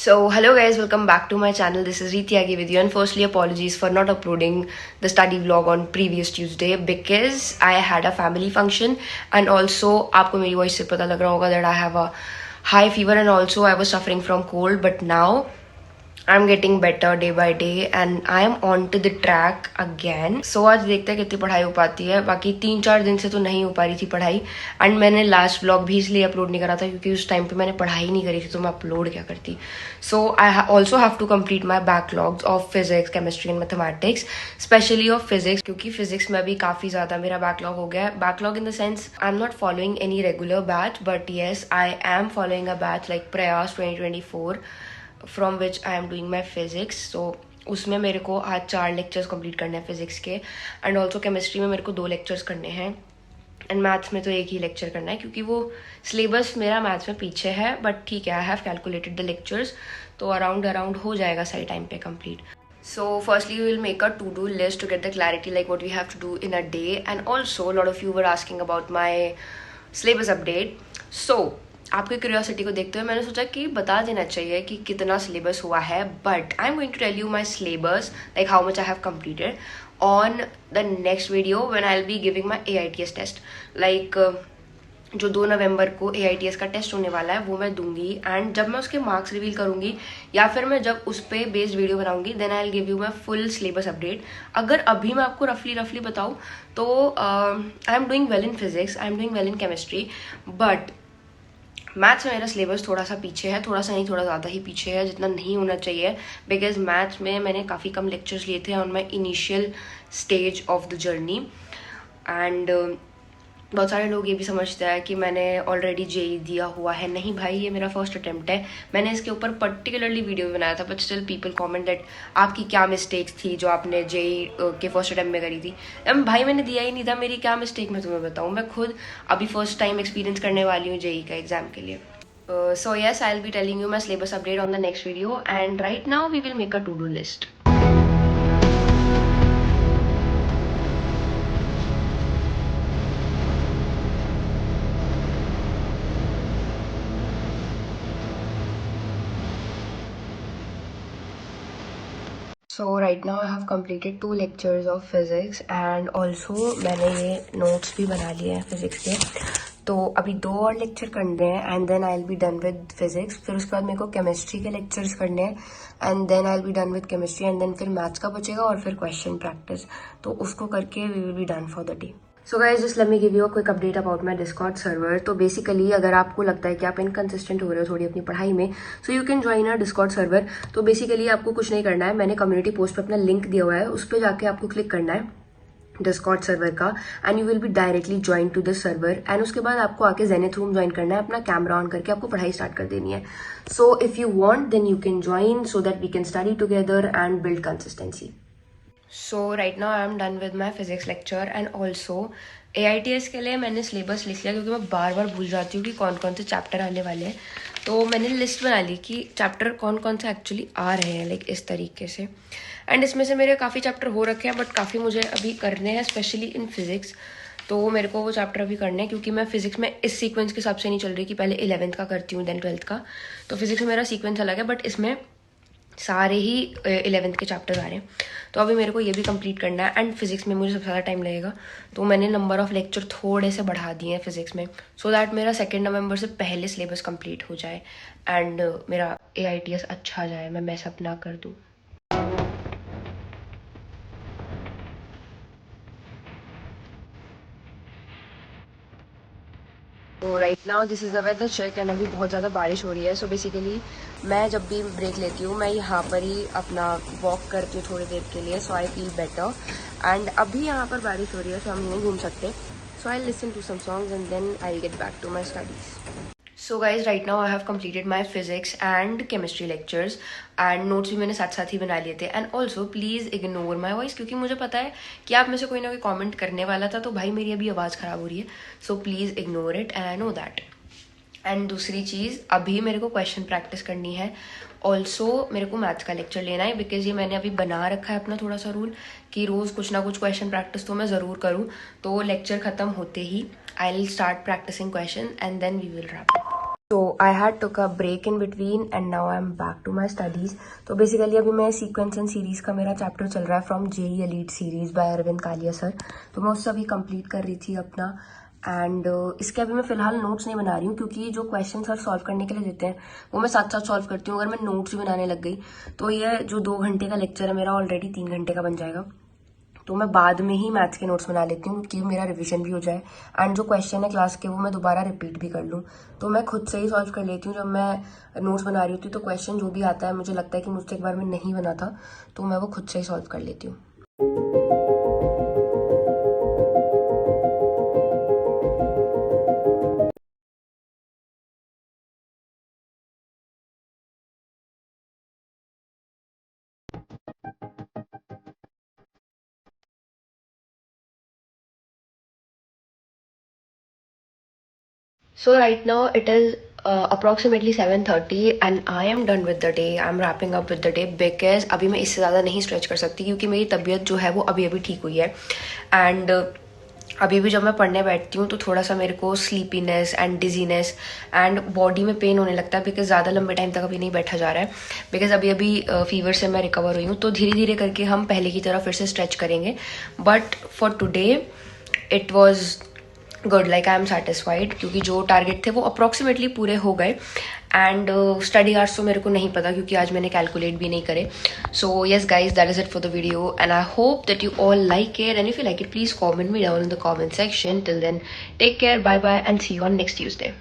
So hello guys, welcome back to my channel. This is Reeti Agi with you, and firstly apologies for not uploading the study vlog on previous Tuesday because I had a family function, and also आपको मेरी voice से पता लग रहा होगा that I have a high fever and also I was suffering from cold, but now I'm getting better day by day and I am on to the track again. So आज देखते हैं कितनी पढ़ाई हो पाती है. बाकी 3-4 दिन से तो नहीं हो पा रही थी पढ़ाई, एंड मैंने लास्ट व्लॉग भी इसलिए अपलोड नहीं करा था क्योंकि उस टाइम पे मैंने पढ़ाई नहीं करी थी, तो मैं अपलोड क्या करती. So I also have to complete my backlogs of physics, chemistry and mathematics, specially of physics, क्योंकि फिजिक्स में भी काफ़ी ज़्यादा मेरा बैकलॉग हो गया है. Backlog in the sense I am not following any regular batch, but yes I am following a batch like Prayas 2024 from which I am doing my physics. So उसमें मेरे को आज 4 लेक्चर्स कंप्लीट करने हैं फिजिक्स के, एंड ऑल्सो केमिस्ट्री में मेरे को 2 लेक्चर्स करने हैं, एंड मैथ्स में तो एक ही लेक्चर करना है क्योंकि वो सिलेबस मेरा मैथ्स में पीछे है. बट ठीक है, I have calculated the lectures, तो अराउंड हो जाएगा सही टाइम पे complete. So firstly, we will make a to-do list to get the clarity like what we have to do in a day, and also a lot of you were asking about my syllabus update. So आपके curiosity को देखते हुए मैंने सोचा कि बता देना चाहिए कि कितना सिलेबस हुआ है. But I am going to tell you my syllabus, like how much I have completed on the next video when I will be giving my AITS test. Like जो 2 नवंबर को AITS का टेस्ट होने वाला है वो मैं दूंगी, एंड जब मैं उसके मार्क्स रिवील करूंगी या फिर मैं जब उस पर बेस्ड वीडियो बनाऊंगी then I will give you my full syllabus update. अगर अभी मैं आपको रफली बताऊँ तो I am doing well in physics, I am doing well in chemistry, but maths में मेरा सिलेबस थोड़ा सा पीछे है, थोड़ा सा नहीं थोड़ा ज़्यादा ही पीछे है, जितना नहीं होना चाहिए, बिकॉज मैथ्स में मैंने काफ़ी कम लेक्चर्स लिए थे on my initial stage of the journey. And बहुत सारे लोग ये भी समझते हैं कि मैंने ऑलरेडी JEE दिया हुआ है. नहीं भाई, ये मेरा फर्स्ट अटेम्प्ट है. मैंने इसके ऊपर पर्टिकुलरली वीडियो बनाया था, but still people comment that आपकी क्या मिस्टेक्स थी जो आपने JEE के फर्स्ट अटेम्प्ट में करी थी. भाई मैंने दिया ही नहीं था, मेरी क्या मिस्टेक मैं तुम्हें बताऊँ. मैं खुद अभी फर्स्ट टाइम एक्सपीरियंस करने वाली हूँ JEE का एग्जाम के लिए. So yes, I'll be telling you my syllabus update on the next video, and right now we will make a to-do list. So right now I have completed 2 lectures of physics, and also मैंने ये notes भी बना लिए हैं physics के. तो अभी 2 और लेक्चर करने हैं and then I will be done with physics. फिर उसके बाद मेरे को केमिस्ट्री के लेक्चर्स करने हैं and then I will be done with chemistry, and then फिर मैथ्स का बचेगा और फिर क्वेश्चन प्रैक्टिस. तो उसको करके we will be done for the day. So guys, just let me give you a quick update about my Discord server. तो basically अगर आपको लगता है कि आप इनकंसिस्टेंट हो रहे हो थोड़ी अपनी पढ़ाई में, so you can join a Discord server. तो बेसिकली आपको कुछ नहीं करना है, मैंने कम्युनिटी पोस्ट पे अपना लिंक दिया हुआ है, उस पर जाके आपको क्लिक करना है डिस्कॉर्ड सर्वर का, and you will be directly join to this server. And उसके बाद आपको आके जेनिथ रूम ज्वाइन करना है, अपना कैमरा ऑन करके आपको पढ़ाई स्टार्ट कर देनी है. So if you want then you can join so that we can study together and build consistency. So right now I am done with my physics lecture, and also AITS के लिए मैंने syllabus लिख लिया क्योंकि मैं बार बार भूल जाती हूँ कि कौन कौन से चैप्टर आने वाले हैं. तो मैंने लिस्ट बना ली कि चैप्टर कौन कौन से एक्चुअली आ रहे हैं, लाइक इस तरीके से. एंड इसमें से मेरे काफ़ी चैप्टर हो रखे हैं, बट काफ़ी मुझे अभी करने हैं, स्पेशली इन फिजिक्स. तो मेरे को वो चैप्टर अभी करने हैं क्योंकि मैं फिजिक्स में इस सीक्वेंस के हिसाब से नहीं चल रही कि पहले 11th का करती हूँ देन 12th का. तो फिजिक्स में मेरा सीक्वेंस अलग है, बट इसमें सारे ही 11th के चैप्टर्स आ रहे हैं. तो अभी मेरे को ये भी कंप्लीट करना है, एंड फिजिक्स में मुझे सबसे ज़्यादा टाइम लगेगा, तो मैंने नंबर ऑफ लेक्चर थोड़े से बढ़ा दिए हैं फिजिक्स में, सो दैट मेरा 2 नवंबर से पहले सिलेबस कंप्लीट हो जाए एंड मेरा AITS अच्छा जाए, मैं मैस अप ना कर दूँ. तो right now this is the weather check, and अभी बहुत ज़्यादा बारिश हो रही है. सो बेसिकली मैं जब भी ब्रेक लेती हूँ मैं यहाँ पर ही अपना वॉक करती हूँ थोड़ी देर के लिए, सो आई फील बेटर. एंड अभी यहाँ पर बारिश हो रही है, सो हम नहीं घूम सकते. So I listen to some songs and then I get back to my studies. So guys, right now I have completed my physics and chemistry lectures, and notes भी मैंने साथ साथ ही बना लिए थे. And also please ignore my voice, क्योंकि मुझे पता है कि आप में से कोई ना कोई कॉमेंट करने वाला था, तो भाई मेरी अभी आवाज़ ख़राब हो रही है, so please ignore it, and I know that. And दूसरी चीज़, अभी मेरे को क्वेश्चन प्रैक्टिस करनी है. ऑल्सो मेरे को मैथ्स का लेक्चर लेना है, बिकॉज ये मैंने अभी बना रखा है अपना थोड़ा सा रूल कि रोज़ कुछ ना कुछ क्वेश्चन प्रैक्टिस तो मैं ज़रूर करूँ. तो लेक्चर ख़त्म होते ही I will start practising question and then we will wrap. So I had took a break in between and now I'm back to my studies. तो बेसिकली अभी मैं सीक्वेंस एंड सीरीज़ का मेरा चैप्टर चल रहा है from JEE elite series by Arvind Kalia sir. तो मैं उससे अभी कंप्लीट कर रही थी अपना. एंड इसके अभी मैं फ़िलहाल नोट्स नहीं बना रही हूँ क्योंकि जो क्वेश्चन सर सॉल्व करने के लिए देते हैं वो मैं साथ साथ सॉल्व करती हूँ. अगर मैं नोट्स भी बनाने लग गई तो ये जो 2 घंटे का लेक्चर है मेरा ऑलरेडी 3 घंटे का बन जाएगा. तो मैं बाद में ही मैथ्स के नोट्स बना लेती हूँ कि मेरा रिवीजन भी हो जाए एंड जो क्वेश्चन है क्लास के वो मैं दोबारा रिपीट भी कर लूँ. तो मैं खुद से ही सॉल्व कर लेती हूँ. जब मैं नोट्स बना रही होती हूँ तो क्वेश्चन जो भी आता है मुझे लगता है कि मुझसे एक बार में नहीं बना था तो मैं वो खुद से ही सॉल्व कर लेती हूँ. So right now it is approximately 7:30 and I am done with the day. I'm wrapping up with the day because अभी मैं इससे ज़्यादा नहीं स्ट्रेच कर सकती क्योंकि मेरी तबीयत जो है वो अभी अभी ठीक हुई है. एंड अभी भी जब मैं पढ़ने बैठती हूँ तो थोड़ा सा मेरे को sleepiness and dizziness and body में पेन होने लगता है बिकॉज ज़्यादा लंबे टाइम तक अभी नहीं बैठा जा रहा है. बिकॉज अभी अभी फीवर से मैं रिकवर हुई हूँ तो धीरे धीरे करके हम पहले की तरह फिर से स्ट्रेच करेंगे. But for today it was good. Like I am satisfied क्योंकि जो टारगेट थे वो अप्रॉक्सीमेटली पूरे हो गए. एंड स्टडी आवर्स तो मेरे को नहीं पता क्योंकि आज मैंने कैलकुलेट भी नहीं करे. So yes guys, that is it for the video and I hope that you all like it and if you like it please comment me down in the comment section. Till then take care, bye bye and see you on next Tuesday.